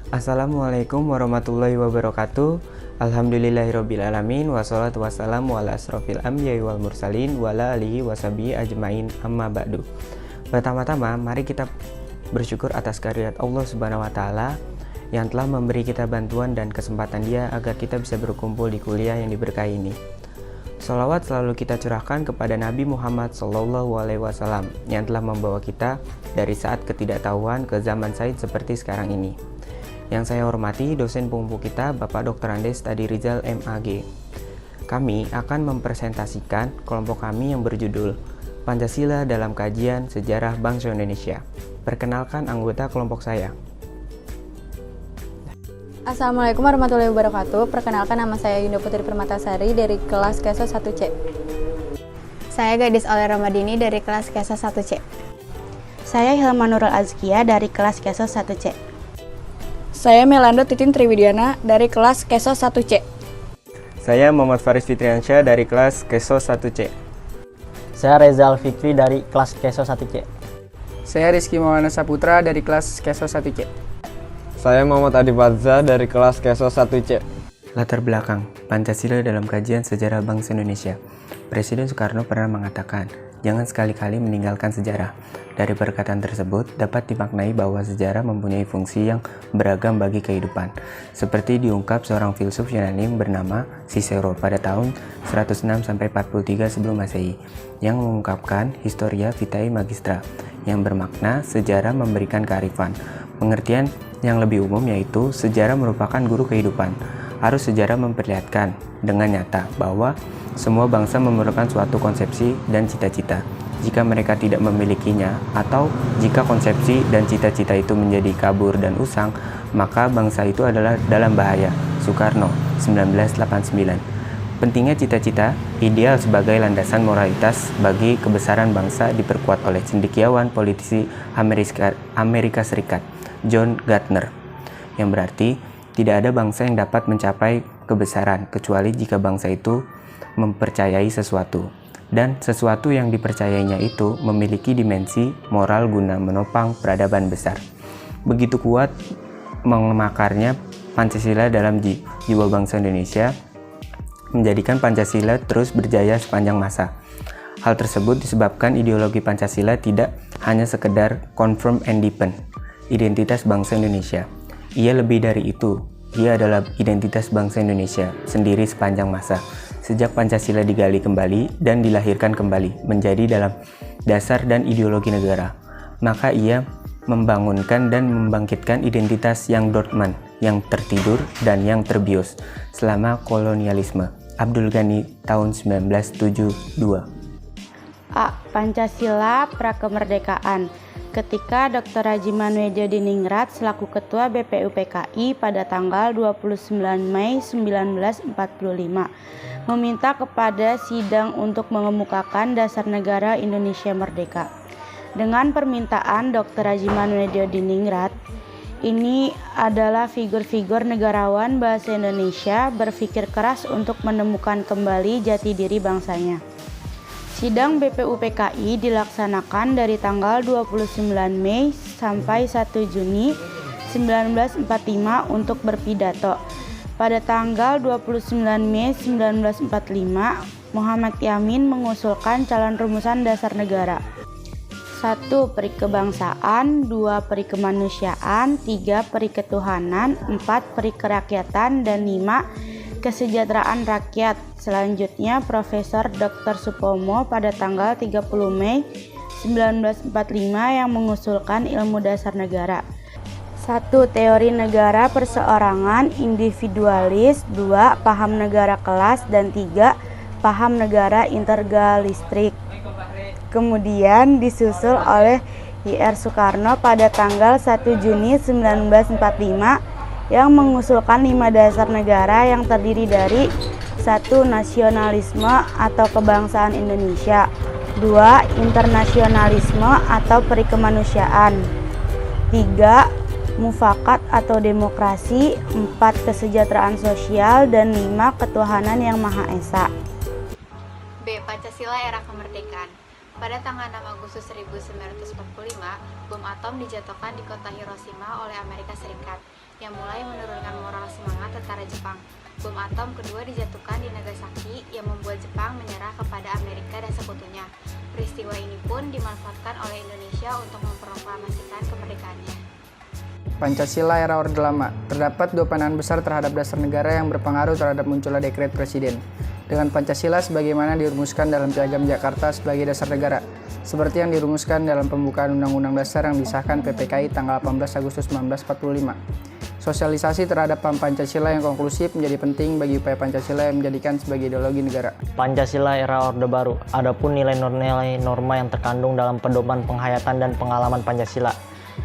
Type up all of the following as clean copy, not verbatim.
Assalamualaikum warahmatullahi wabarakatuh. Alhamdulillahirrabbilalamin. Wassalatu wassalamu ala asrofil anbiya'i wal mursalin wa ala alihi washabihi ajmain amma ba'du. Pertama-tama mari kita bersyukur atas kehadirat Allah Subhanahu wa taala yang telah memberi kita bantuan dan kesempatan Dia agar kita bisa berkumpul di kuliah yang diberkahi ini. Sholawat selalu kita curahkan kepada Nabi Muhammad SAW yang telah membawa kita dari saat ketidaktahuan ke zaman said seperti sekarang ini. Yang saya hormati dosen pemumpu kita Bapak Dr. Andes Tadi Rizal MAG. Kami akan mempresentasikan kelompok kami yang berjudul Pancasila dalam Kajian Sejarah Bangsa Indonesia. Perkenalkan anggota kelompok saya. Assalamualaikum warahmatullahi wabarakatuh. Perkenalkan, nama saya Yunda Putri Permatasari dari kelas KESO 1C. Saya Gadis Oleh Ramadini dari kelas KESO 1C. Saya Hilma Nurul Azkia dari kelas KESO 1C. Saya Melando Titin Triwidiana dari kelas KESO 1C. Saya Muhammad Faris Fitriansyah dari kelas KESO 1C. Saya Rezal Fikri dari kelas KESO 1C. Saya Rizky Maulana Saputra dari kelas KESO 1C. Saya Muhammad Adi Fadza dari kelas KESO 1C. Latar belakang Pancasila dalam kajian sejarah bangsa Indonesia. Presiden Soekarno pernah mengatakan, jangan sekali-kali meninggalkan sejarah. Dari perkataan tersebut dapat dimaknai bahwa sejarah mempunyai fungsi yang beragam bagi kehidupan. Seperti diungkap seorang filsuf Yunani bernama Cicero pada tahun 106-43 sebelum Masehi yang mengungkapkan Historia Vitae Magistra yang bermakna sejarah memberikan kearifan. Pengertian yang lebih umum yaitu sejarah merupakan guru kehidupan. Harus sejarah memperlihatkan dengan nyata bahwa semua bangsa memerlukan suatu konsepsi dan cita-cita. Jika mereka tidak memilikinya atau jika konsepsi dan cita-cita itu menjadi kabur dan usang, maka bangsa itu adalah dalam bahaya. Soekarno, 1989. Pentingnya cita-cita, ideal sebagai landasan moralitas bagi kebesaran bangsa diperkuat oleh cendekiawan politisi Amerika Serikat, John Gardner, yang berarti tidak ada bangsa yang dapat mencapai kebesaran kecuali jika bangsa itu mempercayai sesuatu, dan sesuatu yang dipercayainya itu memiliki dimensi moral guna menopang peradaban besar. Begitu kuat mengemakarnya Pancasila dalam jiwa bangsa Indonesia, menjadikan Pancasila terus berjaya sepanjang masa. Hal tersebut disebabkan ideologi Pancasila tidak hanya sekedar confirm and deepen identitas bangsa Indonesia. Ia lebih dari itu. Ia adalah identitas bangsa Indonesia sendiri sepanjang masa. Sejak Pancasila digali kembali dan dilahirkan kembali menjadi dalam dasar dan ideologi negara, maka ia membangunkan dan membangkitkan identitas yang dormant, yang tertidur dan yang terbius selama kolonialisme. Abdul Ghani tahun 1972. A. Pancasila Prakemerdekaan. Ketika Dr. Haji Manwejo Diningrat selaku Ketua BPUPKI pada tanggal 29 Mei 1945 meminta kepada sidang untuk mengemukakan dasar negara Indonesia Merdeka. Dengan permintaan Dr. Haji Manwejo Diningrat, ini adalah figur-figur negarawan bahasa Indonesia berpikir keras untuk menemukan kembali jati diri bangsanya. Sidang BPUPKI dilaksanakan dari tanggal 29 Mei sampai 1 Juni 1945 untuk berpidato. Pada tanggal 29 Mei 1945, Muhammad Yamin mengusulkan calon rumusan dasar negara. 1. Peri kebangsaan, 2. Peri kemanusiaan, 3. Peri ketuhanan, 4. Peri kerakyatan, dan 5. Kesejahteraan rakyat. Selanjutnya, Profesor Dr. Supomo pada tanggal 30 Mei 1945 yang mengusulkan ilmu dasar negara. 1. Teori negara perseorangan individualis, 2. Paham negara kelas, dan 3. Paham negara intergalistrik. Kemudian disusul oleh I.R. Soekarno pada tanggal 1 Juni 1945 yang mengusulkan 5 dasar negara yang terdiri dari 1. Nasionalisme atau kebangsaan Indonesia, 2. Internasionalisme atau perikemanusiaan, 3. Mufakat atau demokrasi, 4. Kesejahteraan sosial, dan 5. Ketuhanan yang Maha Esa. B. Pancasila era kemerdekaan. Pada tanggal 6 Agustus 1945, bom atom dijatuhkan di kota Hiroshima oleh Amerika Serikat, yang mulai menurunkan moral semangat tentara Jepang. Bom atom kedua dijatuhkan di Nagasaki, yang membuat Jepang menyerah kepada Amerika dan sekutunya. Peristiwa ini pun dimanfaatkan oleh Indonesia untuk memproklamasikan kemerdekaannya. Pancasila era Orde Lama. Terdapat dua pandangan besar terhadap dasar negara yang berpengaruh terhadap munculnya dekret presiden. Dengan Pancasila sebagaimana dirumuskan dalam Piagam Jakarta sebagai dasar negara, seperti yang dirumuskan dalam pembukaan Undang-Undang Dasar yang disahkan PPKI tanggal 18 Agustus 1945. Sosialisasi terhadap paham Pancasila yang konklusif menjadi penting bagi upaya Pancasila yang menjadikan sebagai ideologi negara. Pancasila era Orde Baru. Adapun nilai-nilai norma yang terkandung dalam pedoman penghayatan dan pengalaman Pancasila.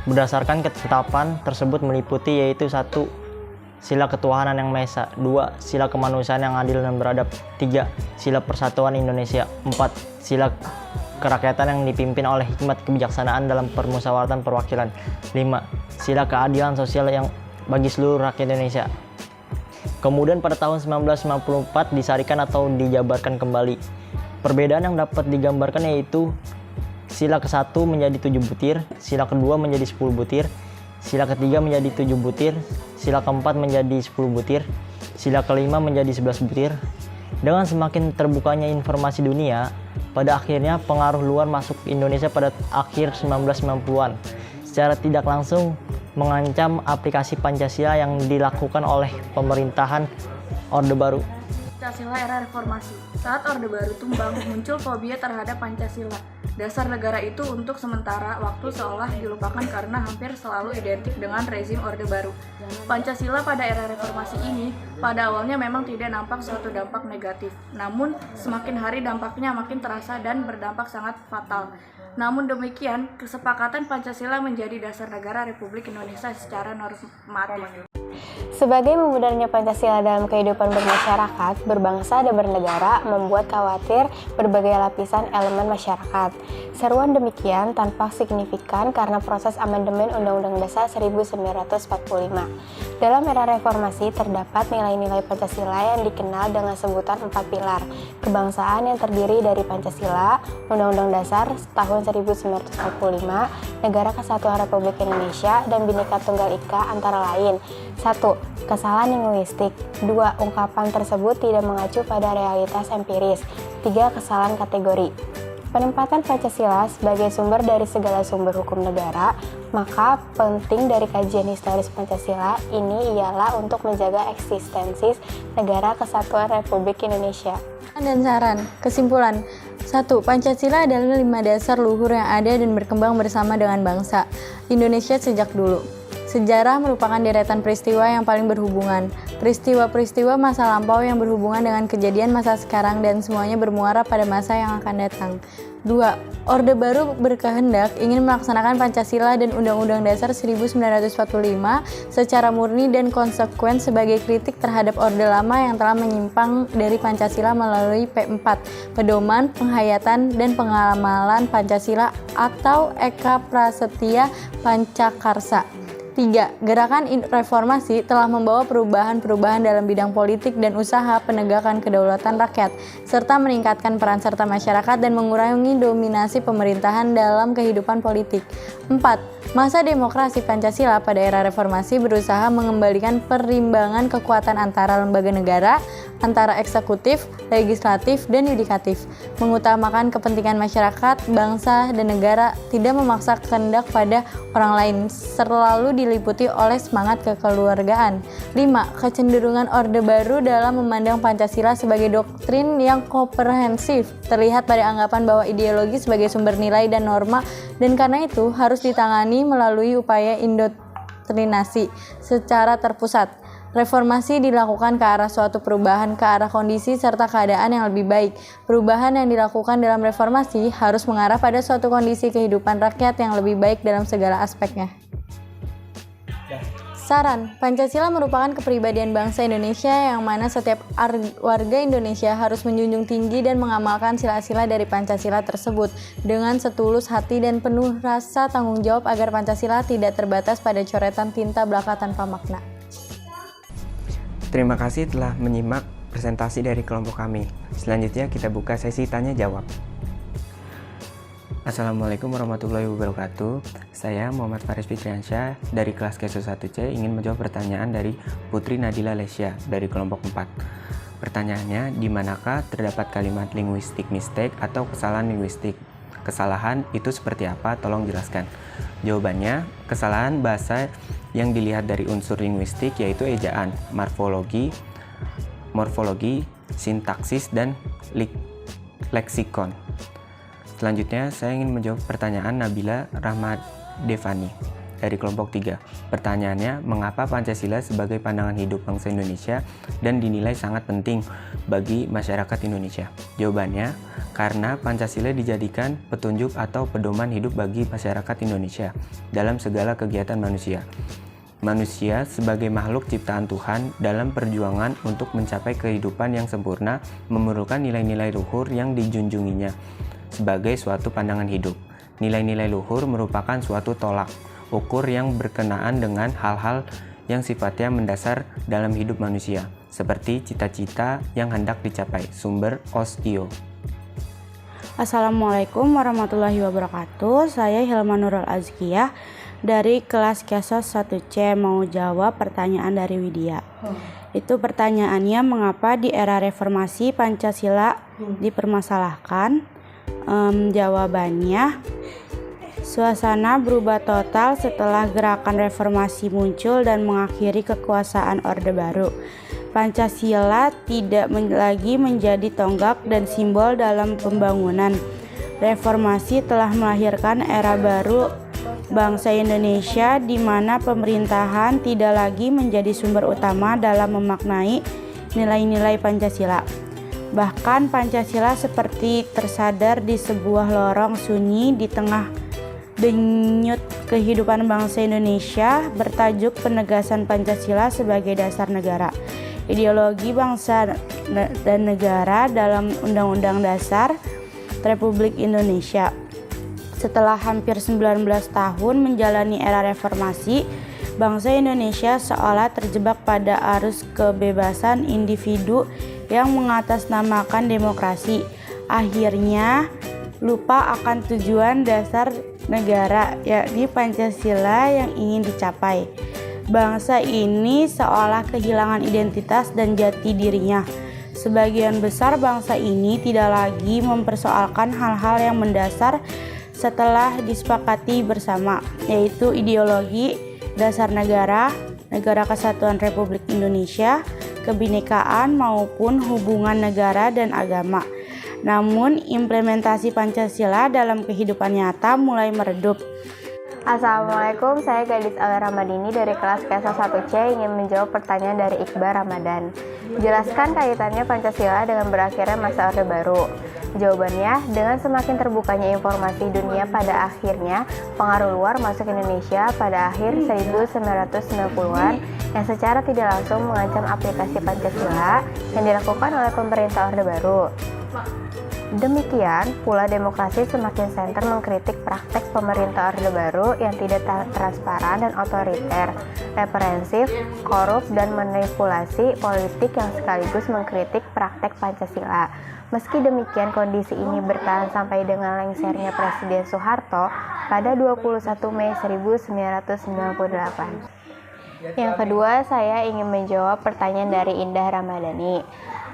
Berdasarkan ketetapan tersebut meliputi yaitu 1. Sila ketuhanan yang Maha Esa. 2. Sila kemanusiaan yang adil dan beradab. 3. Sila persatuan Indonesia. 4. Sila kerakyatan yang dipimpin oleh hikmat kebijaksanaan dalam permusyawaratan perwakilan. 5. Sila keadilan sosial yang bagi seluruh rakyat Indonesia. Kemudian pada tahun 1994 disarikan atau dijabarkan kembali. Perbedaan yang dapat digambarkan yaitu sila ke-1 menjadi 7 butir, sila kedua menjadi 10 butir, sila ketiga menjadi 7 butir, sila keempat menjadi 10 butir, sila kelima menjadi 11 butir. Dengan semakin terbukanya informasi dunia, pada akhirnya pengaruh luar masuk Indonesia pada akhir 1990-an. Secara tidak langsung mengancam aplikasi Pancasila yang dilakukan oleh pemerintahan Orde Baru. Pancasila era reformasi. Saat Orde Baru tumbang, muncul fobia terhadap Pancasila. Dasar negara itu untuk sementara waktu seolah dilupakan karena hampir selalu identik dengan rezim Orde Baru. Pancasila pada era reformasi ini pada awalnya memang tidak nampak suatu dampak negatif. Namun semakin hari dampaknya makin terasa dan berdampak sangat fatal. Namun demikian, kesepakatan Pancasila menjadi dasar negara Republik Indonesia secara normatif. Sebagai memudarnya Pancasila dalam kehidupan bermasyarakat, berbangsa, dan bernegara membuat khawatir berbagai lapisan elemen masyarakat. Seruan demikian tanpa signifikan karena proses amandemen Undang-Undang Dasar 1945. Dalam era reformasi terdapat nilai-nilai Pancasila yang dikenal dengan sebutan 4 pilar. Kebangsaan yang terdiri dari Pancasila, Undang-Undang Dasar tahun 1945, Negara Kesatuan Republik Indonesia, dan Bhinneka Tunggal Ika antara lain. 1. Kesalahan linguistik. 2. Ungkapan tersebut tidak mengacu pada realitas empiris. 3. Kesalahan kategori. Penempatan Pancasila sebagai sumber dari segala sumber hukum negara, maka penting dari kajian historis Pancasila ini ialah untuk menjaga eksistensi Negara Kesatuan Republik Indonesia. Dan saran, kesimpulan. 1. Pancasila adalah 5 dasar luhur yang ada dan berkembang bersama dengan bangsa Indonesia sejak dulu. Sejarah merupakan deretan peristiwa yang paling berhubungan. Peristiwa-peristiwa masa lampau yang berhubungan dengan kejadian masa sekarang dan semuanya bermuara pada masa yang akan datang. 2. Orde Baru berkehendak ingin melaksanakan Pancasila dan Undang-Undang Dasar 1945 secara murni dan konsekuen sebagai kritik terhadap Orde Lama yang telah menyimpang dari Pancasila melalui P4, Pedoman, Penghayatan, dan Pengamalan Pancasila atau Eka Prasetya Pancakarsa. 3. Gerakan reformasi telah membawa perubahan-perubahan dalam bidang politik dan usaha penegakan kedaulatan rakyat, serta meningkatkan peran serta masyarakat dan mengurangi dominasi pemerintahan dalam kehidupan politik. 4. Masa demokrasi Pancasila pada era reformasi berusaha mengembalikan perimbangan kekuatan antara lembaga negara, antara eksekutif, legislatif, dan yudikatif, mengutamakan kepentingan masyarakat, bangsa, dan negara, tidak memaksa kehendak pada orang lain, selalu diliputi oleh semangat kekeluargaan. 5. Kecenderungan Orde Baru dalam memandang Pancasila sebagai doktrin yang komprehensif, terlihat pada anggapan bahwa ideologi sebagai sumber nilai dan norma, dan karena itu harus ditangani melalui upaya indoktrinasi secara terpusat. Reformasi dilakukan ke arah suatu perubahan, ke arah kondisi serta keadaan yang lebih baik. Perubahan yang dilakukan dalam reformasi harus mengarah pada suatu kondisi kehidupan rakyat yang lebih baik dalam segala aspeknya. Saran, Pancasila merupakan kepribadian bangsa Indonesia yang mana setiap warga Indonesia harus menjunjung tinggi dan mengamalkan sila-sila dari Pancasila tersebut dengan setulus hati dan penuh rasa tanggung jawab agar Pancasila tidak terbatas pada coretan tinta belaka tanpa makna. Terima kasih telah menyimak presentasi dari kelompok kami. Selanjutnya kita buka sesi tanya jawab. Assalamualaikum warahmatullahi wabarakatuh. Saya Muhammad Faris Fitriansyah dari kelas KESO 1C ingin menjawab pertanyaan dari Putri Nadila Lesya dari kelompok 4. Pertanyaannya, di manakah terdapat kalimat linguistic mistake atau kesalahan linguistik? Kesalahan itu seperti apa? Tolong jelaskan. Jawabannya, kesalahan bahasa yang dilihat dari unsur linguistik yaitu ejaan, morfologi, sintaksis, dan leksikon. Selanjutnya, saya ingin menjawab pertanyaan Nabila Rahmadevani dari kelompok 3. Pertanyaannya, mengapa Pancasila sebagai pandangan hidup bangsa Indonesia dan dinilai sangat penting bagi masyarakat Indonesia? Jawabannya, karena Pancasila dijadikan petunjuk atau pedoman hidup bagi masyarakat Indonesia dalam segala kegiatan manusia. Manusia sebagai makhluk ciptaan Tuhan dalam perjuangan untuk mencapai kehidupan yang sempurna memerlukan nilai-nilai luhur yang dijunjunginya sebagai suatu pandangan hidup. Nilai-nilai luhur merupakan suatu tolak ukur yang berkenaan dengan hal-hal yang sifatnya mendasar dalam hidup manusia, seperti cita-cita yang hendak dicapai. Sumber OSIO. Assalamualaikum warahmatullahi wabarakatuh. Saya Hilma Nurul Azkiyah dari kelas KESO 1C mau jawab pertanyaan dari Widya. Itu pertanyaannya, mengapa di era reformasi Pancasila dipermasalahkan? Jawabannya, suasana berubah total setelah gerakan reformasi muncul dan mengakhiri kekuasaan Orde Baru. Pancasila tidak lagi menjadi tonggak dan simbol dalam pembangunan. Reformasi telah melahirkan era baru bangsa Indonesia di mana pemerintahan tidak lagi menjadi sumber utama dalam memaknai nilai-nilai Pancasila. Bahkan Pancasila seperti tersadar di sebuah lorong sunyi di tengah denyut kehidupan bangsa Indonesia bertajuk penegasan Pancasila sebagai dasar negara. Ideologi bangsa dan negara dalam Undang-Undang Dasar Republik Indonesia. Setelah hampir 19 tahun menjalani era reformasi, bangsa Indonesia seolah terjebak pada arus kebebasan individu yang mengatasnamakan demokrasi. Akhirnya lupa akan tujuan dasar negara, yakni Pancasila yang ingin dicapai. Bangsa ini seolah kehilangan identitas dan jati dirinya. Sebagian besar bangsa ini tidak lagi mempersoalkan hal-hal yang mendasar setelah disepakati bersama, yaitu ideologi dasar negara, Negara Kesatuan Republik Indonesia, kebinekaan maupun hubungan negara dan agama. Namun implementasi Pancasila dalam kehidupan nyata mulai meredup. Assalamualaikum, saya Gadis Alia Ramadini dari kelas KESO 1C ingin menjawab pertanyaan dari Iqbal Ramadan. Jelaskan kaitannya Pancasila dengan berakhirnya masa Orde Baru. Jawabannya, dengan semakin terbukanya informasi dunia pada akhirnya pengaruh luar masuk Indonesia pada akhir 1990-an yang secara tidak langsung mengancam aplikasi Pancasila yang dilakukan oleh pemerintah Orde Baru. Demikian pula demokrasi semakin senter mengkritik praktek pemerintah Orde Baru yang tidak transparan dan otoriter, represif, korup, dan manipulasi politik yang sekaligus mengkritik praktek Pancasila. Meski demikian, kondisi ini bertahan sampai dengan lengsernya Presiden Soeharto pada 21 Mei 1998. Yang kedua, saya ingin menjawab pertanyaan dari Indah Ramadhani.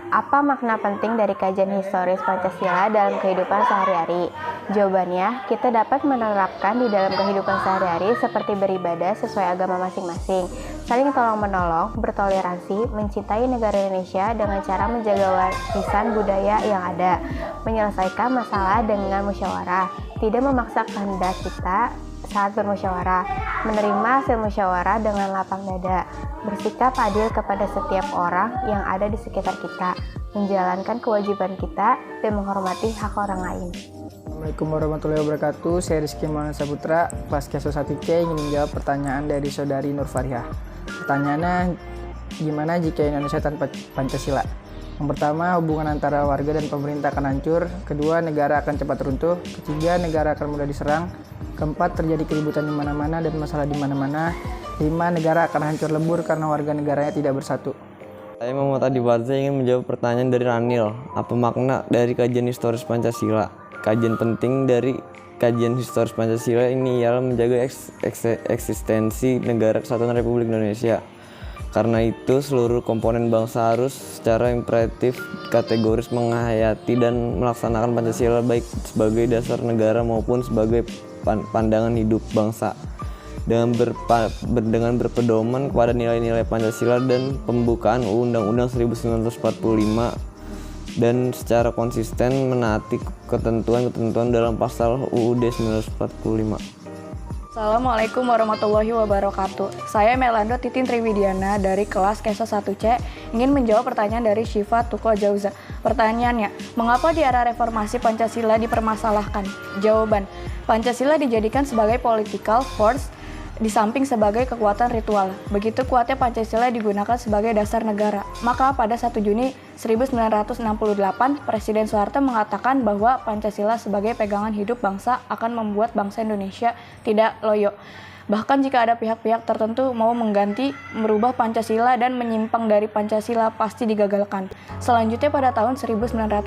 Apa makna penting dari kajian historis Pancasila dalam kehidupan sehari-hari? Jawabannya, kita dapat menerapkan di dalam kehidupan sehari-hari seperti beribadah sesuai agama masing-masing, saling tolong-menolong, bertoleransi, mencintai negara Indonesia dengan cara menjaga warisan budaya yang ada, menyelesaikan masalah dengan musyawarah, tidak memaksa kehendak kita saat bermusyawarah, menerima hasil musyawarah dengan lapang dada, bersikap adil kepada setiap orang yang ada di sekitar kita, menjalankan kewajiban kita, dan menghormati hak orang lain. Assalamualaikum warahmatullahi wabarakatuh. Saya Rizky Maulana Saputra, kelas KESO 1C ingin menjawab pertanyaan dari saudari Nur Farihah. Pertanyaannya, gimana jika Indonesia tanpa Pancasila? Yang pertama, hubungan antara warga dan pemerintah akan hancur. Kedua, negara akan cepat runtuh. Ketiga, negara akan mudah diserang. Keempat, terjadi keributan di mana-mana dan masalah di mana-mana. 5, negara akan hancur lebur karena warga negaranya tidak bersatu. Saya Muhammad Adi Barza ingin menjawab pertanyaan dari Ranil. Apa makna dari kajian historis Pancasila? Kajian penting dari kajian historis Pancasila ini ialah menjaga eksistensi Negara Kesatuan Republik Indonesia. Karena itu, seluruh komponen bangsa harus secara imperatif kategoris menghayati dan melaksanakan Pancasila baik sebagai dasar negara maupun sebagai pandangan hidup bangsa. Dengan berpedoman kepada nilai-nilai Pancasila dan pembukaan Undang-Undang 1945 dan secara konsisten menaati ketentuan-ketentuan dalam pasal UUD 1945. Assalamualaikum warahmatullahi wabarakatuh. Saya Melando Titin Triwidiana dari kelas KESO 1C ingin menjawab pertanyaan dari Syifa Tuko Jauza. Pertanyaannya, mengapa di era reformasi Pancasila dipermasalahkan? Jawaban, Pancasila dijadikan sebagai political force di samping sebagai kekuatan ritual. Begitu kuatnya Pancasila digunakan sebagai dasar negara. Maka pada 1 Juni 1968, Presiden Soeharto mengatakan bahwa Pancasila sebagai pegangan hidup bangsa akan membuat bangsa Indonesia tidak loyo. Bahkan jika ada pihak-pihak tertentu mau mengganti, merubah Pancasila dan menyimpang dari Pancasila pasti digagalkan. Selanjutnya pada tahun 1968,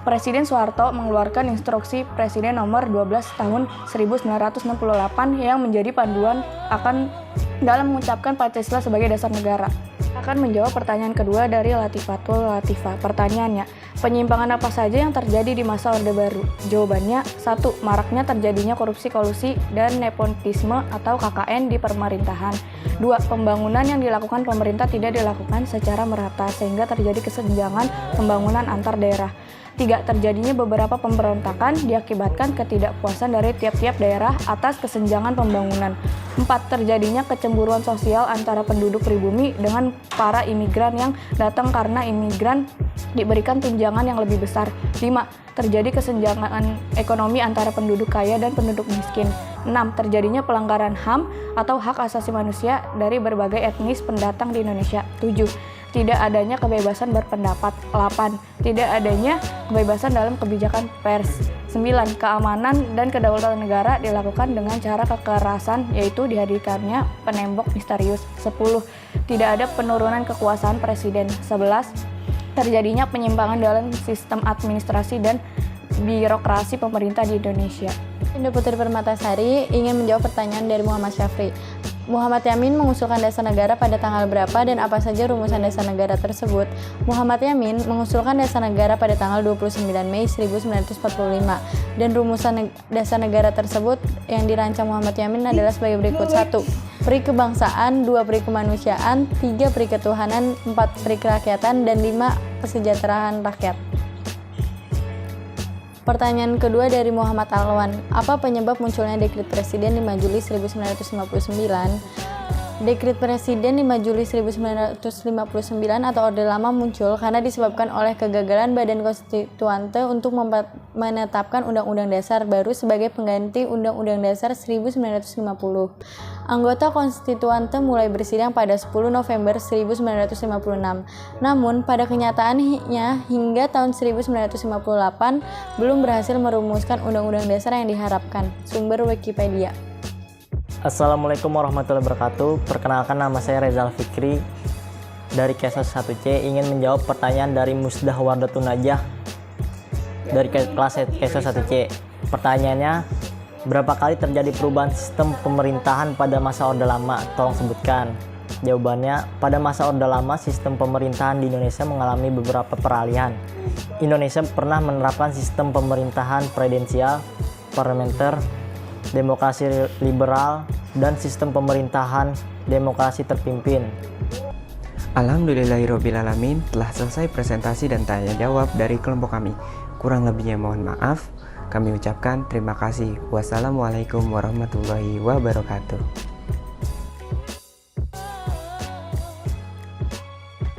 Presiden Soeharto mengeluarkan instruksi Presiden nomor 12 tahun 1968 yang menjadi panduan dalam mengucapkan Pancasila sebagai dasar negara. Akan menjawab pertanyaan kedua dari Latifatul Latifah. Pertanyaannya, penyimpangan apa saja yang terjadi di masa Orde Baru? Jawabannya, 1. Maraknya terjadinya korupsi kolusi dan nepotisme atau KKN di pemerintahan. 2. Pembangunan yang dilakukan pemerintah tidak dilakukan secara merata sehingga terjadi kesenjangan pembangunan antar daerah. 3. Terjadinya beberapa pemberontakan diakibatkan ketidakpuasan dari tiap-tiap daerah atas kesenjangan pembangunan. 4. Terjadinya kecemburuan sosial antara penduduk pribumi dengan para imigran yang datang karena imigran diberikan tunjangan yang lebih besar. 5. Terjadi kesenjangan ekonomi antara penduduk kaya dan penduduk miskin. 6. Terjadinya pelanggaran HAM atau hak asasi manusia dari berbagai etnis pendatang di Indonesia. 7. Tidak adanya kebebasan berpendapat. 8. Tidak adanya kebebasan dalam kebijakan pers. 9. Keamanan dan kedaulatan negara dilakukan dengan cara kekerasan, yaitu dihadirkannya penembok misterius. 10. Tidak ada penurunan kekuasaan presiden. 11. Terjadinya penyimpangan dalam sistem administrasi dan birokrasi pemerintah di Indonesia. Indo Putri Permatasari ingin menjawab pertanyaan dari Muhammad Syafri. Muhammad Yamin mengusulkan dasar negara pada tanggal berapa dan apa saja rumusan dasar negara tersebut? Muhammad Yamin mengusulkan dasar negara pada tanggal 29 Mei 1945 dan rumusan dasar negara tersebut yang dirancang Muhammad Yamin adalah sebagai berikut. 1. Peri kebangsaan, 2. Peri kemanusiaan, 3. Peri ketuhanan, 4. Peri kerakyatan, dan 5. Kesejahteraan rakyat. Pertanyaan kedua dari Muhammad Alwan, apa penyebab munculnya Dekret Presiden 5 Juli 1959? Dekret Presiden 5 Juli 1959 atau Orde Lama muncul karena disebabkan oleh kegagalan Badan Konstituante untuk menetapkan Undang-Undang Dasar baru sebagai pengganti Undang-Undang Dasar 1950. Anggota Konstituante mulai bersidang pada 10 November 1956. Namun, pada kenyataannya hingga tahun 1958 belum berhasil merumuskan Undang-Undang Dasar yang diharapkan. Sumber Wikipedia. Assalamualaikum warahmatullahi wabarakatuh. Perkenalkan, nama saya Rezal Fikri dari KESO 1C ingin menjawab pertanyaan dari Musdah Wardatun Najah dari kelas KESO 1C. Pertanyaannya, berapa kali terjadi perubahan sistem pemerintahan pada masa Orde Lama? Tolong sebutkan. Jawabannya, pada masa Orde Lama sistem pemerintahan di Indonesia mengalami beberapa peralihan. Indonesia pernah menerapkan sistem pemerintahan presidensial, parlementer, demokrasi liberal, dan sistem pemerintahan demokrasi terpimpin. Alhamdulillahirrabbilalamin, telah selesai presentasi dan tanya jawab dari kelompok kami. Kurang lebihnya mohon maaf. Kami ucapkan terima kasih. Wassalamualaikum warahmatullahi wabarakatuh.